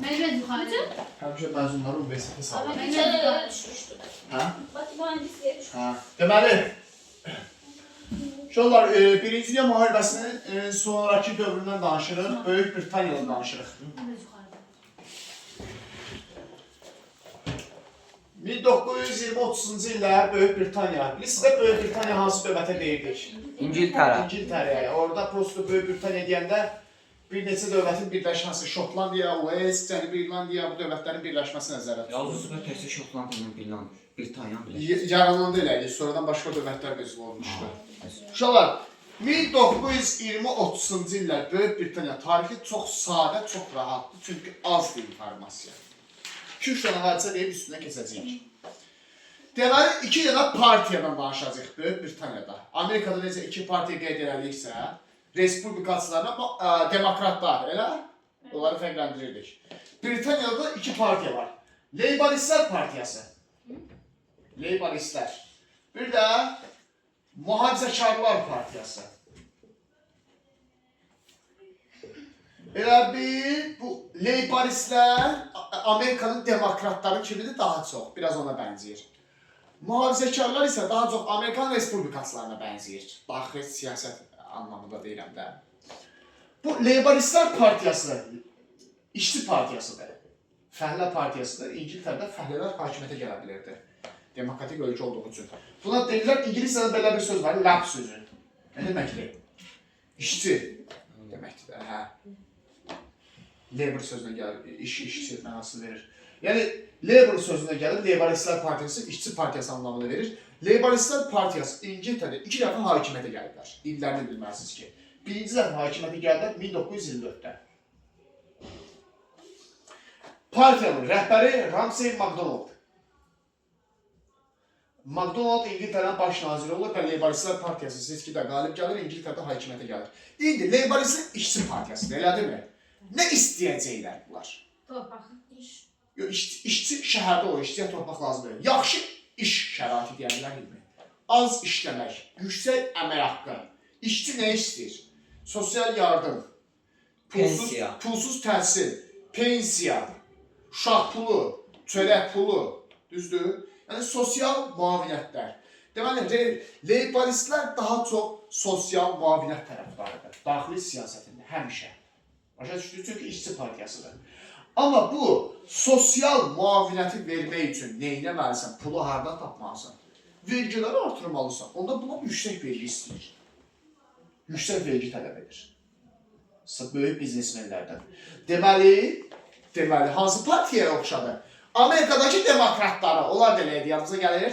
Məcbur yuxarı. Həmişə məzunları universitetə salır. Məcbur düşmüşdü. Hə? Bax, mühəndisliyə düşmüşdü. Hə. Deməli, uşaqlar, Birinci Dünya müharibəsinin sonraki dövründən danışırıq, Böyük Britaniyadan danışırıq. 1920-30-cu illər Böyük Britaniya. Bilirsiniz də Böyük Britaniya hansı dövlətə deyirdik? İngiltərə. İngiltərəyə. Orada prosto Böyük Britaniya deyəndə bir neçə dövlətin birləşməsi, Şotlandiya, Wales, Cənubi İrlandiya bu dövlətlərin birləşməsi nəzərdə tutulur. Yalnız və təhsil Şotlandiyanın Britaniyanın birləşməsi. Yarananda elə idi, sonradan başqa dövlətlər üzv olmuşdu. Uşaqlar, 1920-30-cu illər Böyük Britaniya tarixi çox sadə, çox rahatdır, çünki azdır informasiya. 2-3 dənə hadisə deyib üstünə keçəcəyik. Deməli, 2 dənə partiyadan danışacaq Böyük Britaniyada. Amerikada necə 2 partiya qeyd edildiksə, respublikaçılarla demokratlar, elə? Onları fərqləndirirdik. Britaniyada 2 partiya var. Leyboristlər partiyası. Leyboristlər. Bir də Mühafizəkarlar partiyası. Elə bir, bu Leyboristlər Amerikanın demokratları kimidir daha çox, biraz ona bənzəyir. Mühafizəkarlar isə daha çox Amerikan respublikaçılarına bənzəyir. Daxili siyasət anlamında deyirəm də. Bu Leyboristlər partiyası işçi partiyasıdır. Fəhlə partiyasıdır. İngiltərədə fəhlələr hakimiyyətə gələ bilirdi. Demokratik ölkə olduğu üçün. Buna deyirlər, İngiliscədə belə bir söz var, lab sözü. Nə deməkdir? İşçi deməkdir, hə. Labour sözünə gəlir, işçi mənası verir. Yəni, Labour sözünə gəlir, Leyboristlər partiyası işçi partiyası anlamını verir. Leyboristlər partiyası İngiltərədə 2 dəfə hakimiyyətə gəliblər. İllərini bilməlisiniz ki. Birinci dəfə hakimiyyətə gəliblər 1924-də. Partiyanın rəhbəri Ramsay MacDonald. MacDonald İngiltərənin baş naziri olur və Leyboristlər partiyası seçkidə qalib gəlir, İngiltərədə hakimiyyətə gəlir. İndi Leyboristlər işçi partiyasıdır, elədirmi? Nə istəyəcəklər bunlar? Torpaq, iş. İşçi şəhərdə o, işçiyə torpaq lazımdır. Yaxşı iş şəraiti deyə bilərikmi? Az işləmək, yüksək əmək haqqı. İşçi nə istəyir? Sosial yardım, pulsuz təhsil, pensiya, uşaq pulu, çörək pulu, düzdür? Yəni sosial müavinətlər. Deməli, Leyboristlər daha çox sosial müavinət tərəfdarıdır. Daxili siyasətində həmişə. Başa düşdük, çünki işçi partiyasıdır. Amma bu sosial müavinəti vermək üçün nə etməlisən, pulu hardan tapmalısan? Vergiləri artırmalısan, onda buna yüksək vergi istəyir. Yüksək vergi tələb edir. Böyük biznesmenlərdən. Deməli, hansı partiyaya oxşadı? Amerikadakı demokratları, onlar da elə yanımıza gəlir.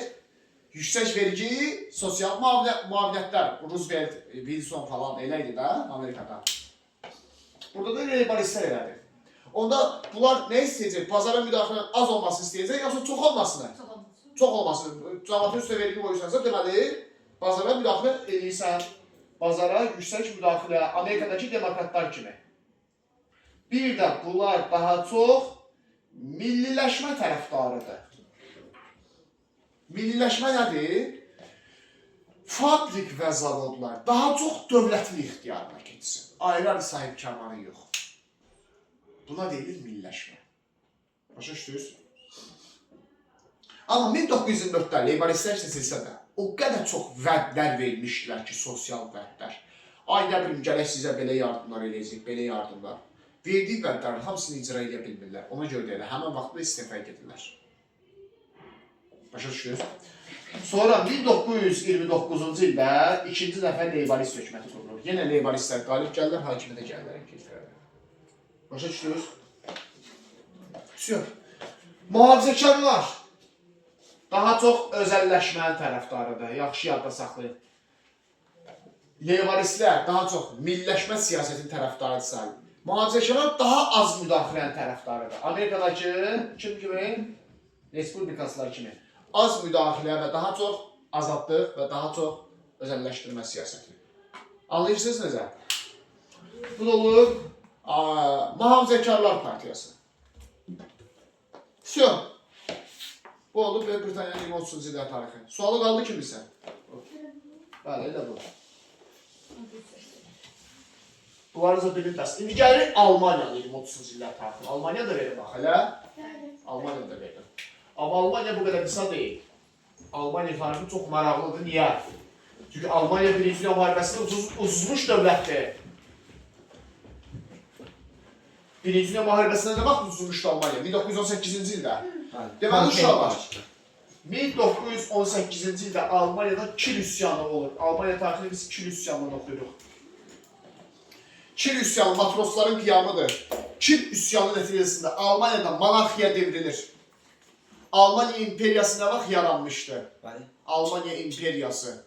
Yüksək vergi, sosial müavinətlər, Roosevelt, Wilson falan elə idi də Amerikada. Burada da Leyboristlər elədir. Onda bunlar nə istəyəcək? Bazara müdaxilənin az olmasını istəyəcək, yoxsa çox olmasını? Çox olmasını. Cəmaatın üstə vergi qoyursansa, deməli, bazara müdaxilə edirsən. Bazara yüksək müdaxilə, Amerikadakı demokratlar kimi. Bir də bunlar daha çox milliləşmə tərəfdarıdır. Milliləşmə nədir? Fabrik və zavodlar daha çox dövlətin ixtiyarına keçsin. Ayrı sahibkarları yox. Buna deyilir milliləşmə. Başa düşdünüz? Amma 1924-də Leyboristlər seçilsə də o qədər çox vədlər vermişdilər ki, sosial vədlər. Ay nə bilim, gələk sizə belə yardımlar eləyəcək, belə yardımlar. Verdiyi vədlərin hamısını icra edə bilmirlər. Ona görə də elə həmin vaxtda istifa edirlər. Başa düşdünüz? Sonra 1929-cu ildə ikinci dəfə Leyborist hökuməti qurulur. Yenə Leyboristlər qalib gəlirlər, hakimiyyətə gəlirlər İngiltərədə. Başa düşdünüz? Mühafizəkarlar daha çox özəlləşməli tərəfdarıdır. Yaxşı yadda saxlayın. Leyboristlər daha çox milliləşmə siyasətinin tərəfdarıdırsa, mühafizəkarlar daha az müdaxilənin tərəfdarıdır. Amerikadakı kimi? Respublikaçılar kimi. Az müdaxilə və daha çox azadlıq və daha çox özəlləşdirmə siyasəti. Anlayırsınız necə? Bu da olur Mühafizəkarlar partiyası. Bu oldu Böyük Britaniyanın 30-cu illər tarixi. Sualı qaldı kimsə? Bəli, elə bu. Bunlarınızı bilindəsin. İndi gəlir Almaniya 20-30 illər tarixində. Almaniya da verir bax hələ. Almaniya da verir. Amma Almaniya bu qədər qısa deyil. Almaniya tarixi çox maraqlıdır. Niyə? Çünki Almaniya Birinci Dünya müharibəsində uzmuş dövlətdir. Birinci Dünya müharibəsində nə vaxt uzmuşdu Almaniya? 1918-ci ildə. Deməli uşaqlar. 1918-ci ildə Almaniyada Kil üsyanı olur. Almaniya tarixini biz Kil üsyanını oxuyuruq. Kil üsyanı matrosların qiyamıdır. Kil üsyanı nəticəsində Almaniyada monarxiya devrilir. Almaniya imperiyası nə vaxt yaranmışdı? Almaniya imperiyası.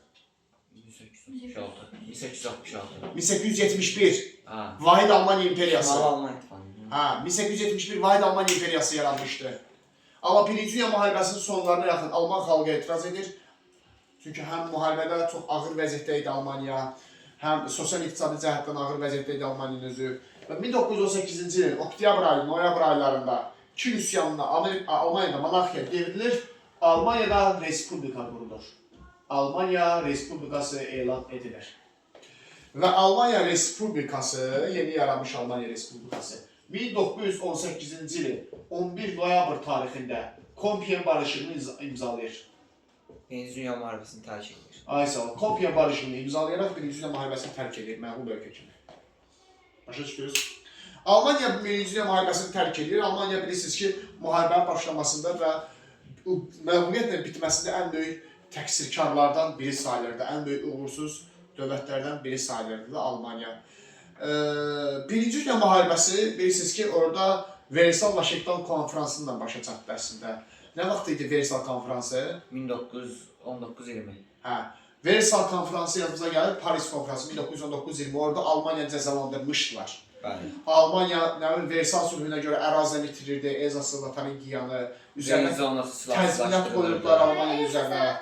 1866. 1871. Vahid Almaniya imperiyası. Alman İttifaqı. 1871 Vahid Almaniya imperiyası yaranmışdı. Amma Birinci Dünya müharibəsinin sonlarına yaxın Alman xalqı etiraz edir. Çünki həm müharibədə çox ağır vəziyyətdə idi Almaniya, həm sosial-iqtisadi cəhətdən ağır vəziyyətdə idi Almaniyanın özü. Və 1918-ci ilin oktyabr ayı, noyabr aylarında Kil üsyanına Almaniyada monarxiya devrilir, Almaniyada respublika qurulur. Almaniya Respublikası elan edilir. Və Almaniya Respublikası, yeni yaranmış Almaniya Respublikası 1918-ci ilin 11 noyabr tarixində Kompiyen barışığını imzalayır. Birinci Dünya müharibəsini tərk edir. Ay sağ ol. Kompiyen barışığını imzalayaraq Birinci Dünya müharibəsini tərk edir, məğlub ölkə kimi. Başa düşdünüz? Almaniya Birinci Dünya müharibəsini tərk edir. Almaniya bilirsiniz ki, müharibənin başlamasında və məğlubiyyətlə bitməsində ən böyük təqsirkarlardan biri sayılırdı. Ən böyük uğursuz dövlətlərdən biri sayılırdı da Almaniya. Birinci Dünya müharibəsi bilirsiniz ki, orada Versal-Vaşinqton konfransından başa çatdı əslində. Nə vaxt idi Versal konfransı? 1919-20. Versal konfransı yanımıza gəlir, Paris konfransı 1919-20. Orada Almaniya cəzalandırmışdılar. Almaniya Versal sülhünə görə ərazidən itirirdi, Elzası, Lotaringiyanı, üzərinə təzminat qoyurdular Almaniyanın üzərinə.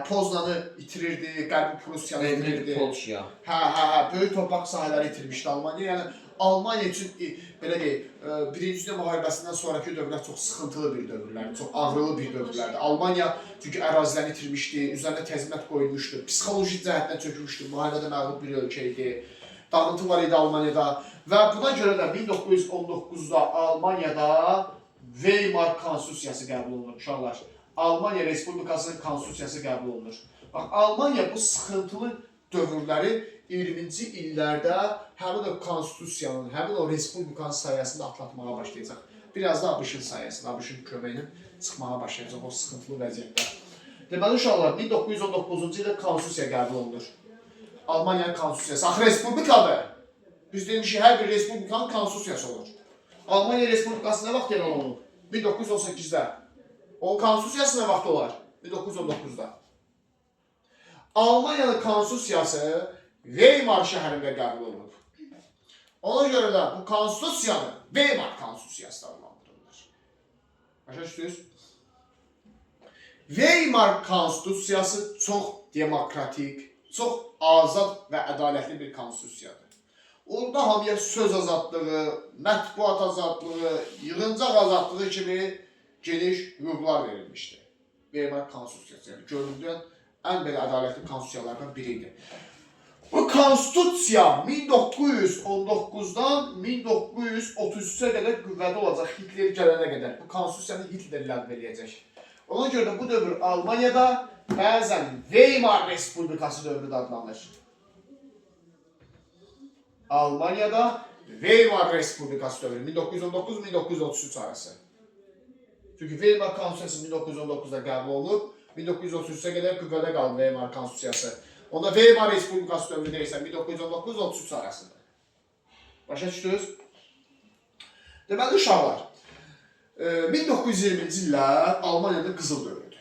Poznanı itirirdi, Qərbi Prusiyanı itirirdi. Polşa. Böyük torpaq sahələri itirmişdi Almaniya. Yəni Almaniya üçün belə deyək, Birinci Dünya müharibəsindən sonraki dövrlər çox sıxıntılı bir dövrlərdir, çox ağrılı bir dövrlərdir. Almaniya çünki ərazilərini itirmişdi, üzərinə təzminat qoyulmuşdu, psixoloji cəhətdən çökmüşdü, müharibədə məğlub bir ölkə idi. Dağıntı var idi Almaniyada və buna görə də 1919-da Almaniyada Weimar Konstitusiyası qəbul olunur, uşaqlar. Almaniya Respublikasının Konstitusiyası qəbul olunur. Bax, Almaniya bu sıxıntılı dövrləri 20-ci illərdə həmin o Konstitusiyanın, həmin o Respublikanın sayəsində atlatmağa başlayacaq. Biraz da ABŞ-ın sayəsində, ABŞ-ın köməyi ilə çıxmağa başlayacaq o sıxıntılı vəziyyətdə. Deməli, uşaqlar, 1919-cu ildə Konstitusiya qəbul olunur. Almaniyanın Konstitusiyası. Axı Respublikadır. Biz demişik, hər bir Respublikanın Konstitusiyası olur. Almaniya Respublikası nə vaxt elan olunur? 1918-də. Onun Konstitusiyası nə vaxt olar? 1919-da. Almaniyanın Konstitusiyası Weimar şəhərində qəbul olunub. Ona görə də bu Konstitusiyanı Weimar Konstitusiyası adlandırılır. Başa düşdünüz? Weimar Konstitusiyası çox demokratik, çox azad və ədalətli bir konstitusiyadır. Orada hamıya söz azadlığı, mətbuat azadlığı, yığıncaq azadlığı kimi geniş hüquqlar verilmişdir. Weimar Konstitusiyası, yəni görüldüyən ən belə ədalətli konstitusiyalardan biridir. Bu konstitusiya 1919-dan 1933-ə qədər qüvvədə olacaq, Hitler gələnə qədər. Bu konstitusiyanı Hitler ləğv edəcək. Ona görə də bu dövr Almaniyada bəzən Weimar Respublikası dövrü də adlanır. Almaniyada Weimar Respublikası dövrü 1919-1933 arası. Çünki Weimar Konstitusiyası 1919-da qəbul olunub, 1933-ə qədər qüvvədə qaldı Weimar Konstitusiyası. Onda Weimar Respublikası dövrü deyirsən 1919-33 arasında. Başa düşdünüz? Deməli, uşaqlar, 1920-ci illər Almaniyada qızıl dövrüdür.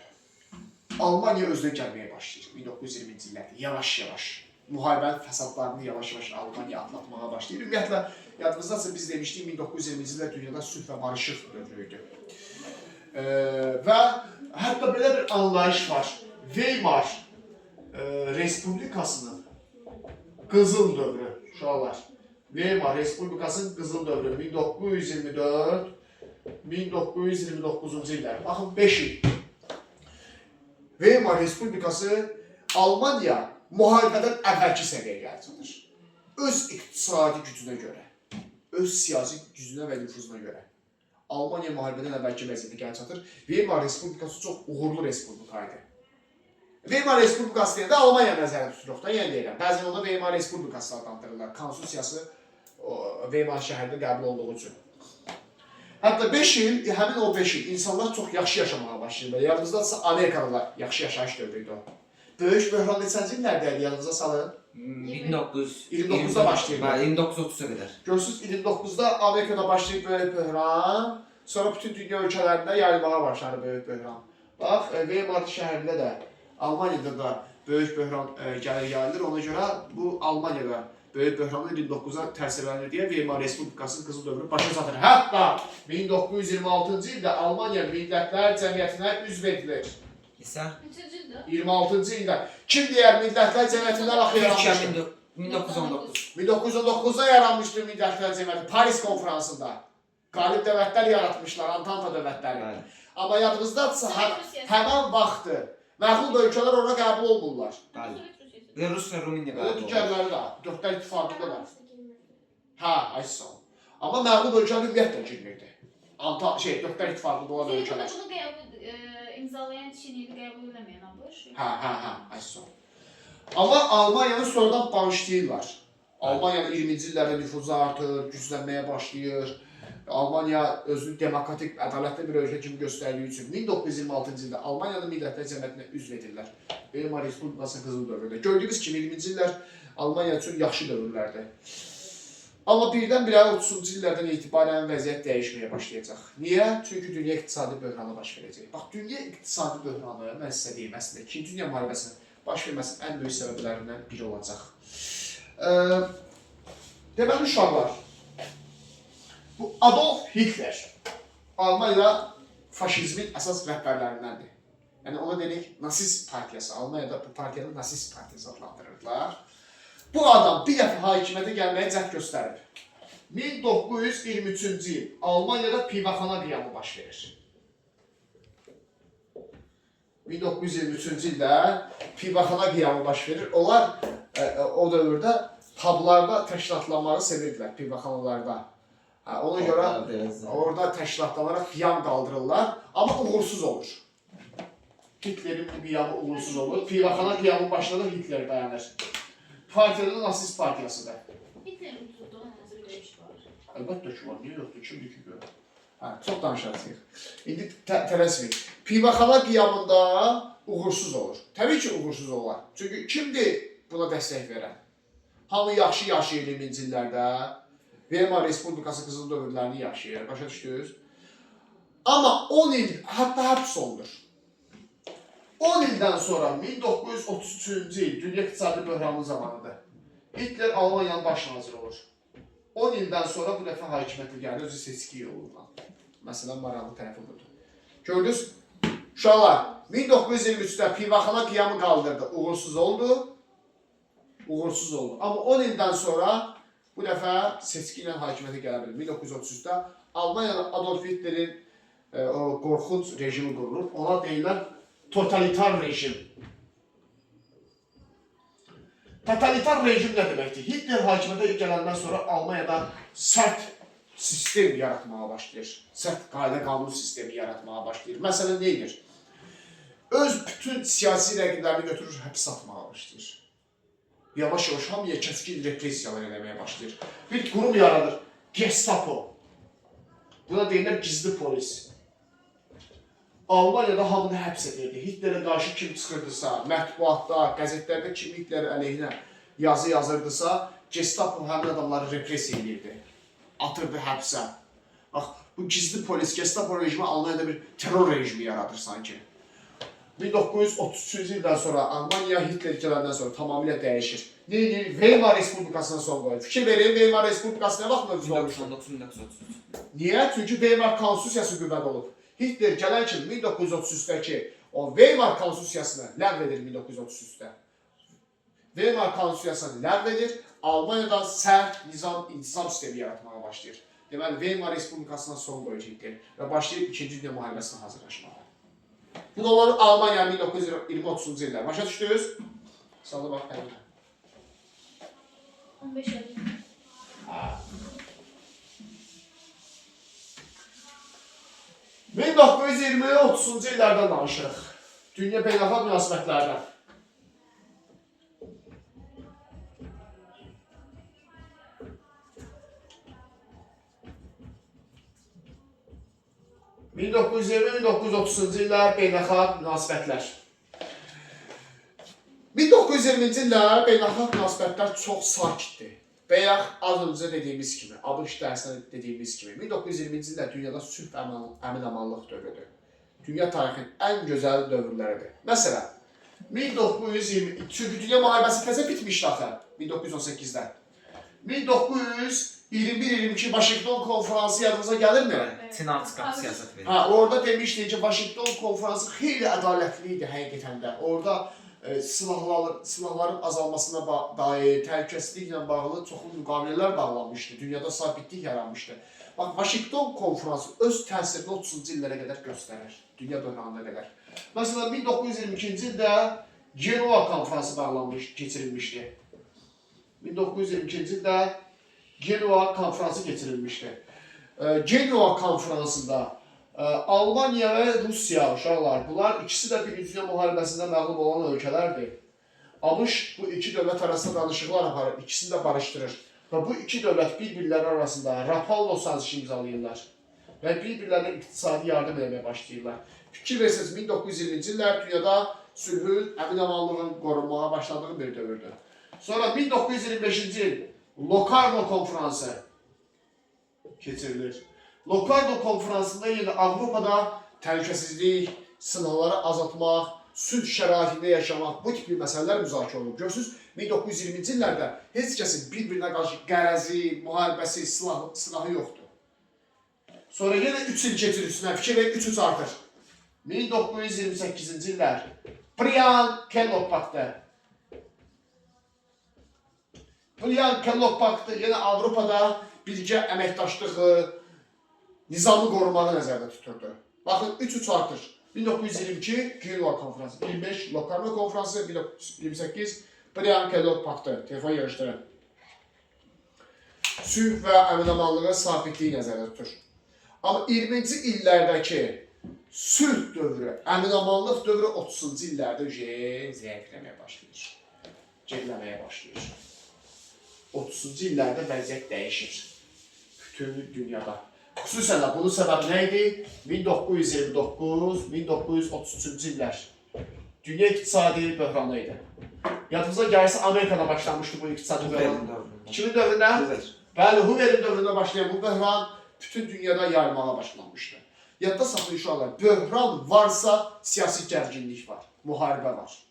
Almaniya özünə gəlməyə başlayır 1920-ci illərdə, yavaş-yavaş. Müharibənin fəsadlarını yavaş-yavaş Almaniya atlatmağa başlayır. Ümumiyyətlə, yadınızdadsa biz demişdik 1920-ci illər dünyada sülh və barışıq dövrüydü. Və hətta belə bir anlayış var. Weimar Respublikasının qızıl dövrü, uşaqlar. Weimar Respublikasının qızıl dövrü 1924-1929-cu illər. Baxın, 5 il. Weimar Respublikası Almaniya müharibədən əvvəlki səviyyəyə çatır. öz iqtisadi gücünə görə, öz siyasi gücünə və nüfuzuna görə Almaniya müharibədən əvvəlki vəziyyətə gəlib çatır. Weimar Respublikası çox uğurlu respublika idi. Weimar Respublikası deyəndə Almaniya nəzərdə tuturuq da, yenə deyirəm. Bəzən onu Weimar Respublikası adlandırırlar. Konstitusiyası Weimar şəhərində qəbul olduğu üçün. Hətta 5 il, həmin o 5 il insanlar çox yaxşı yaşamağa başlayırlar. Yadınızdadsa Amerikalılar yaxşı yaşayış dövrü idi o. Böyük böhran neçənci illərdə idi, yadınıza salın? 1929'da başlayır. 2930'a kadar. Görürsünüz 29'da Amerika'da başlayıb böyük böhran, sonra bütün dünya ölkələrində yayılmağa başladı böyük böhran. Bax, Weimar şəhərində də, Almaniyada da böyük böhran gəlir yayılır. Ona görə bu Almaniyada böyük böhranın 29'a təsirlənir deyə Weimar Respublikasının qızıl dövrü başa çatır. Hətta 1926-cı ildə Almaniya Millətlər Cəmiyyətinə üzv edilir. İsa? 26-cı ildə. Kim deyər Millətlər Cəmiyyətindən axı yaranmışdır? 1919. 1919'da yaranmışdır Millətlər Cəmiyyəti Paris konferansında. Qalib dövlətlər yaratmışlar, Antanta dövlətləri. Amma yadınızdadsa həmən vaxtı məğlub ölkələr ona qəbul olmurlar. Ve Rus ve Rumenya Öyle galiba. digərləri də, dörtlər ittifaqında da. Hə, ay sağ ol. Amma məğlub ölkələr ümumiyyətlə girmirdi. Dörtlər ittifaqında olan ölkələr. Bunu imzalayan Çin idi, qəbul eləməyən ABŞ. Hə, ay sağ ol. Amma Almaniyanı sonradan bağışlayırlar. Almaniyanın 20-ci illərdə nüfuzu artır, güclənməyə başlayır. Almaniya özünü demokratik, ədalətli bir ölkə kimi göstərdiyi üçün 1926-cı ildə Almaniyanın Millətlər Cəmiyyətinə üzv edirlər. Weimar Respublikasının qızıl dövründə. Gördüyünüz kimi 20-ci illər Almaniya üçün yaxşı dövrlərdir. Amma birdən-birə 30-cu illərdən etibarən vəziyyət dəyişməyə başlayacaq. Niyə? Çünki dünya iqtisadi böhranı baş verəcək. Bax, dünya iqtisadi böhranı, mən sizə deyim, əslində 2-ci Dünya müharibəsinin baş verməsinin ən böyük səbəblərindən biri olacaq. Deməli, uşaqlar, bu Adolf Hitler Almaniyada faşizmin əsas rəhbərlərindəndir. Yəni ona dedik, nasist partiyası. Almaniyada bu partiyanı nasist partiyası adlandırırdılar. Bu adam bir dəfə hakimiyyətə gəlməyə cəhd göstərib. 1923-cü il Almaniyada pivaxana qiyamı baş verir. 1923-cü ildə pivaxana qiyamı baş verir. Onlar o dövrdə publarda təşkilatlanmağı sevirdilər, pivaxanalarda. Ona görə orada təşkilatlanaraq qiyam qaldırırlar, amma uğursuz olur. Hitlerin bu qiyamı uğursuz olur. Pivaxana qiyamın başında da Hitler dayanır. Partiyada nasist partiyasıdır. Hitlerin tutduğu hazır bir iş var. Əlbəttə ki var, niyə yoxdur, kimdir ki gör. Çox danışacağıq. İndi tələsməyik. Pivaxana qiyamında uğursuz olur. Təbii ki uğursuz olar. Çünki kimdir buna dəstək verən? Hamı yaxşı yaşayır 20-ci illərdə. Weimar Respublikası qızıl dövrlərini yaşayır, başa düşdünüz? Amma 10 il, hətta həbs olunur. 10 ildən sonra 1933-cü il dünya iqtisadi böhranı zamanıdır. Hitler Almaniyanın baş naziri olur. 10 ildən sonra bu dəfə hakimiyyətə gəlir, özü seçki yolundan. Məsələn, maraqlı tərəfi budur. Gördünüz, uşaqlar, 1923-də pivaxana qiyamı qaldırdı, uğursuz oldu. Uğursuz oldu. Amma 10 ildən sonra bu dəfə seçki ilə hakimiyyətə gələ bilir. 1933-də Almaniyada Adolf Hitlerin qorxunc rejimi qurulur. Ona deyilən totalitar rejim. Totalitar rejim nə deməkdir? Hitler hakimiyyətə gələndən sonra Almaniyada sərt sistem yaratmağa başlayır. Sərt qayda-qanun sistemi yaratmağa başlayır. Məsələn, nə edir? Öz bütün siyasi rəqiblərini götürür, həbs atmağa başlayır. Yavaş-yavaş hamıya kəskin repressiyalar eləməyə başlayır. Bir qurum yaradır, Gestapo. Buna deyirlər gizli polis. Almaniyada hamını həbs edirdi. Hitlerə qarşı kim çıxırdısa, mətbuatda, qəzetlərdə kim Hitler əleyhinə yazı yazırdısa, Gestapo həmin adamları repressiya edirdi. Atırdı həbsə. Bax, bu gizli polis, Gestapo rejimi Almaniyada bir terror rejimi yaradır sanki. 1933-cü ildən sonra Almaniya Hitler gələndən sonra tamamilə dəyişir. Neyini? Weimar Respublikasına son qoyur. Fikir verin, Weimar Respublikası nə vaxt mövcud olmuşdur? 1919. Niyə? Çünki Weimar Konstitusiyası qüvvədə olub. Hitler gələn kimi 1933-dəki o Weimar Konstitusiyasını ləğv edir 1933-də. Weimar Konstitusiyasını ləğv edir, Almaniyadan sərt intizam sistemi yaratmağa başlayır. Deməli, Weimar Respublikasına son qoyur Hitler və başlayır 2-ci Dünya müharibəsinə hazırlaşmağa. Bu da olur Almanya 1920-30-cu illər. Başa düşdünüz? Salı bax, həmin. 15 50. Hə. 1920-30-cu illərdən danışırıq. Dünya beynəlxalq münasibətlərdən. (1920-1930-cu illər beynəlxalq münasibətlər). 1920-ci illər beynəlxalq münasibətlər çox sakitdir. Bayaq az öncə dediyimiz kimi, ABŞ dərsində dediyimiz kimi 1920-ci ildə dünyada sülh və əmin-amanlıq dövrüdür. Dünya tarixinin ən gözəl dövrləridir. Məsələn, 1920, çünki dünya müharibəsi təzə bitmişdi axı 1918-də. 1921-22 Vaşinqton konfransı yadınıza gəlirmi? Çin artıq siyasət verir. Orada demişdik ki, Vaşinqton konfransı xeyli ədalətli idi həqiqətən də. Orada silahların azalmasına dair təhlükəsizliklə bağlı çoxlu müqavilələr bağlanmışdı. Dünyada sabitlik yaranmışdı. Bax, Vaşinqton konfransı öz təsirini 30-cu illərə qədər göstərir. Dünya böhranına qədər. Məsələn, 1922-ci ildə Genova konfransı keçirilmişdi. 1922-ci ildə Genova konfransı keçirilmişdi. Genova konfransında Almanya və Rusiya uşaqlar, bunlar ikisi də Birinci Dünya müharibəsində məğlub olan ölkələrdir. ABŞ bu iki dövlət arasında danışıqlar aparır, ikisini də barışdırır. Və bu iki dövlət bir-birləri arasında Rapallo sazişi imzalayırlar və bir-birlərinə iqtisadi yardım etməyə başlayırlar. Fikir versiniz, 1920-ci illər dünyada sülhün, əmin-amanlığın qorunmağa başladığı bir dövrdür. Sonra 1925-ci il Locarno konfransı keçirilir. Locarno konfransında yenə Avropada təhlükəsizlik, silahları azaltmaq, sülh şəraitində yaşamaq, bu tipli məsələlər müzakirə olunur. Görürsünüz, 1920-ci illərdə heç kəsin bir-birinə qarşı qərəzi, müharibəsi, silahı yoxdur. Sonra yenə 3 il keçir üstünə, fikir və 3-3 artır. 1928-ci illər Briand-Kellogg paktı. Briand-Kellogg paktı yenə Avropada birgə əməkdaşlığı, nizamı qorumağı nəzərdə tuturdu. Baxın, 3-3 artır. 1922 Genova konfransı, 25 Locarno konfransı, 1928 Briand-Kellogg paktı. Telefon yığışdırın. Sülh və əmin-amanlığı sabitliyi nəzərdə tutur. Amma 20-ci illərdəki sülh dövrü, əmin-amanlıq dövrü 30-cu illərdə zəifləməyə başlayır. Geriləməyə başlayır. 30-cu illərdə vəziyyət dəyişir. Bütün dünyada. Xüsusən də bunun səbəbi nə idi? 1929-1933-cü illər. Dünya iqtisadi böhranı idi. Yadınıza gəlirsə, Amerikada başlanmışdı bu iqtisadi böhran. Kimin dövründə? Bəli, Hoover'in dövründə başlayan bu böhran bütün dünyada yayılmağa başlanmışdı. Yadda saxlayın uşaqlar, böhran varsa siyasi gərginlik var, müharibə var.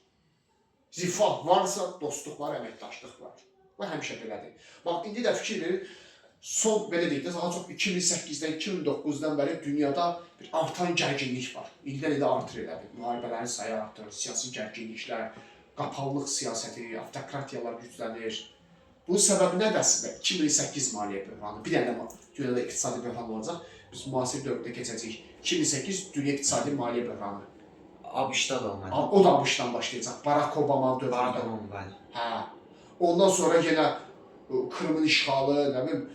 Rifah varsa dostluq var, əməkdaşlıq var. Bu həmişə belədir. Bax, indi də fikir verin, son belə deyək də, daha çox 2008-dən, 2009-dan bəri dünyada bir artan gərginlik var. İldən ilə artır elədir. Müharibələrin sayı artır, siyasi gərginliklər, qapalılıq siyasəti, avtokratiyalar güclənir. Bunun səbəbi nədir əslində? 2008 maliyyə böhranı. Bir dənə dünyada iqtisadi böhran olacaq. Biz müasir dövrdə keçəcəyik. 2008 dünya iqtisadi maliyyə böhranı. ABŞ-da da olmalı. O da ABŞ-dan başlayacaq. Barack Obama dövründə. Barack Obama, bəli. Hə. Ondan sonra yenə Krımın işğalı, nə bilim,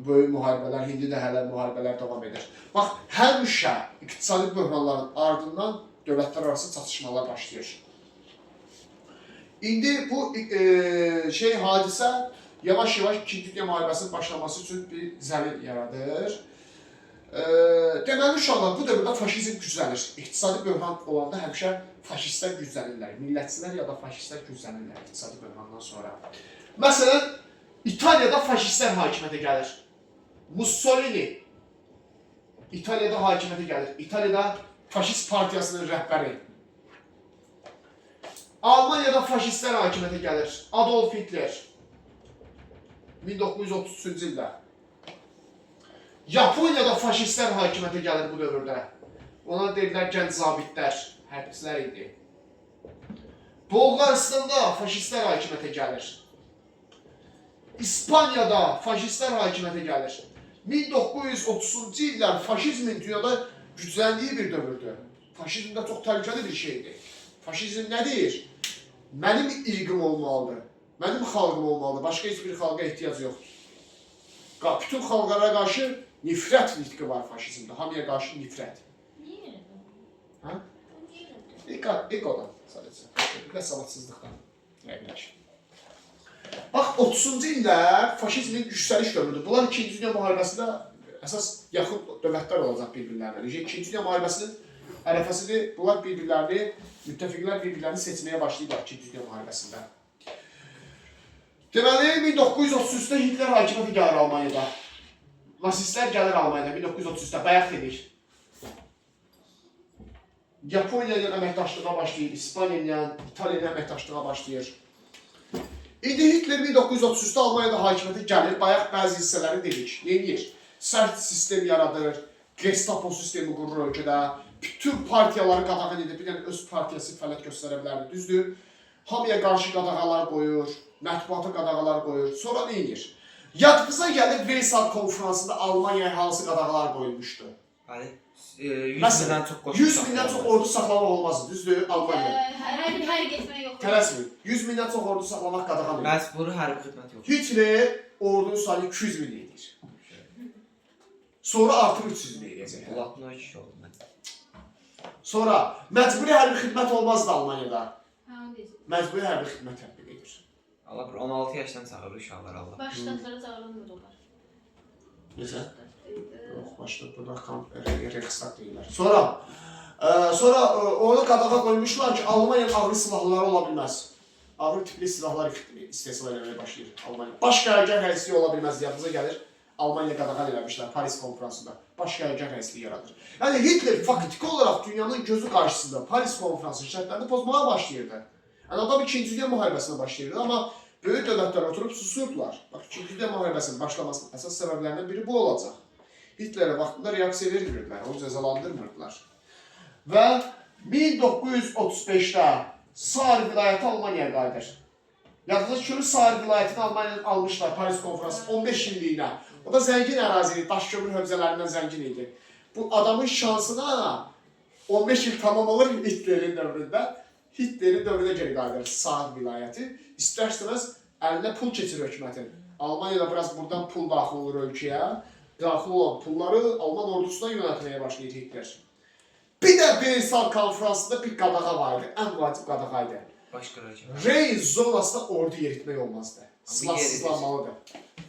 böyük müharibələr, indi də hələ müharibələr davam edir. Bax, həmişə iqtisadi böhranların ardından dövlətlər arası çatışmalar başlayır. İndi bu hadisə yavaş-yavaş 2-ci Dünya müharibəsinin başlaması üçün bir zəmin yaradır. Deməli, uşaqlar, bu dövrdə faşizm güclənir. İqtisadi böhran olanda həmişə faşistlər güclənirlər. Millətçilər ya da faşistlər güclənirlər iqtisadi böhrandan sonra. Məsələn, İtaliyada faşistlər hakimiyyətə gəlir. Mussolini İtaliyada hakimiyyətə gəlir. İtaliyada faşist partiyasının rəhbəri. Almaniyada faşistlər hakimiyyətə gəlir. Adolf Hitler 1933-cü ildə. Yaponiyada faşistlər hakimiyyətə gəlir bu dövrdə. Ona deyirlər gənc zabitlər, hərbçilər idi. Bolqaristanda faşistlər hakimiyyətə gəlir. İspaniyada faşistlər hakimiyyətə gəlir. 1930-cu illər faşizmin dünyada gücləndiyi bir dövrdür. Faşizm də çox təhlükəli bir şeydir. Faşizm nədir? Mənim irqim olmalıdır. Mənim xalqım olmalıdır, başqa heç bir xalqa ehtiyac yoxdur. Bütün xalqlara qarşı nifrət nitqi var faşizmdə, hamıya qarşı nifrət. Niyə elə bu? Hə? Niyə elə bu? Egodan sadəcə, və savadsızlıqdan. Bax, 30-cu illər faşizmin yüksəliş dövrüdür. Bunlar 2-ci Dünya müharibəsində əsas yaxın dövlətlər olacaq bir-birlərinə. 2-ci Dünya müharibəsinin ərəfəsidir. Bunlar bir-birlərini, müttəfiqlər bir-birlərini seçməyə başlayırlar 2-ci Dünya müharibəsində. Deməli, 1933-də Hitler hakimiyyəti gəlir Almaniyada. Nasistlər gəlir Almaniyada 1933-də, bayaq dedik. Yaponiya ilə əməkdaşlığa başlayır, İspaniya ilə, İtaliya ilə əməkdaşlığa başlayır. İndi Hitler 1933-də Almaniyada hakimiyyəti gəlir, bayaq bəzi hissələri dedik. Neyir? Sərt sistem yaradır, Gestapo sistemi qurur ölkədə, bütün partiyaları qadağan edib, bir dənə öz partiyası fəaliyyət göstərə bilər, düzdür? Hamıya qarşı qadağalar qoyur, mətbuata qadağalar qoyur. Sonra neyir? Yadınıza gəlir Versal konferansında Almaniyaya hansı qadağalar qoyulmuşdu? Bəli. 100 mindən çox qoşun 100 mindən çox ordu saxlamaq olmazdı, düzdür? Almaniyada. Hər bir hərəkət etmək yoxdur. Tələsməyin. 100 mindən çox ordu saxlamaq qadağan edir. Məcburi hərbi xidmət yox. Hitler ordunun sayını 200 min edir. Sonra artıq 300 min edəcək. Bulatma iş oldu mən. Sonra məcburi hərbi xidmət olmazdı Almaniyada. Hə, onu deyəcək. Məcburi hərbi xidmət tətbiq edir. Allah bir 16 yaşdan çağırır uşaqlar Allah. Başlıqlara çağırılmır onlar. Necə? Yox, başlıq burada Reichstag deyirlər. Sonra onu qadağa qoymuşlar ki, Almaniyanın ağır silahları ola bilməz. Ağır tipli silahlar istehsal eləməyə başlayır Almaniya. Baş qərargah rəisliyi ola bilməz, yadınıza gəlir. Almaniya qadağan eləmişlər Paris konferansında. Baş qərargah rəisliyi yaradır. Yəni Hitler faktiki olaraq dünyanın gözü qarşısında Paris konferansının şərtlərini pozmağa başlayırdı. Yəni adam 2-ci Dünya müharibəsinə başlayırdı, amma böyük dövlətlər oturub susurdular. Bax, 2-ci Dünya müharibəsinin başlamasının əsas səbəblərindən biri bu olacaq. Hitlerə vaxtında reaksiya vermirdilər, onu cəzalandırmırdılar. Və 1935-də Saar vilayəti Almaniyaya qayıdır. Yadınızda ki, Saar vilayətini Almaniyadan almışlar Paris konferansı 15 illiyinə. O da zəngin ərazili, daş kömür hövzələrindən zəngin idi. Bu adamın şansına 15 il tamam olur Hitlerin dövründə. Hitlerin dövrünə geri qayıdır Saar vilayəti. İstər-istəməz əlinə pul keçir hökumətin. Almaniyada biraz buradan pul daxil olur ölkəyə. Daxil olan pulları Alman ordusuna yönəltməyə başlayır Hitler. Bir də Versal konferansında bir qadağa vardı, ən vacib qadağaydı. Baş qıracaq. Reyn zonasında ordu yeritmək olmazdı. Silahsızlanmalıdır.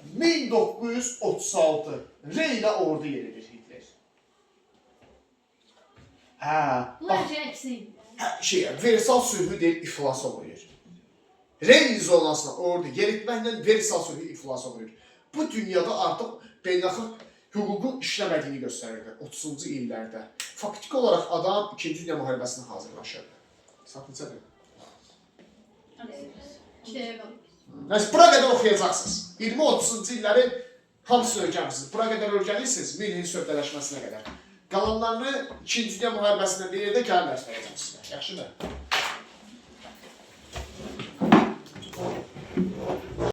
1936 Reynə ordu yeridir Hitler. Bunlar əksin. Versal sülhü deyil, iflas oluyor. Reyn zonasına ordu yeritməklə Versal sülhü iflas oluyor. Bu dünyada artıq beynəlxalq hüququn işləmədiyini göstərirdi 30-cu illərdə. Faktiki olaraq adam 2-ci Dünya müharibəsinə hazırlaşırdı. Satıncadır. Nəysə, bura qədər oxuyacaqsınız. 20-30-cu illəri hamısını öyrənirsiniz. Bura qədər öyrənirsiniz, Münhin sövdələşməsinə qədər. Qalanlarını 2-ci Dünya müharibəsində bir yerdə gəlin dərs verəcəm sizə. Yaxşı mı?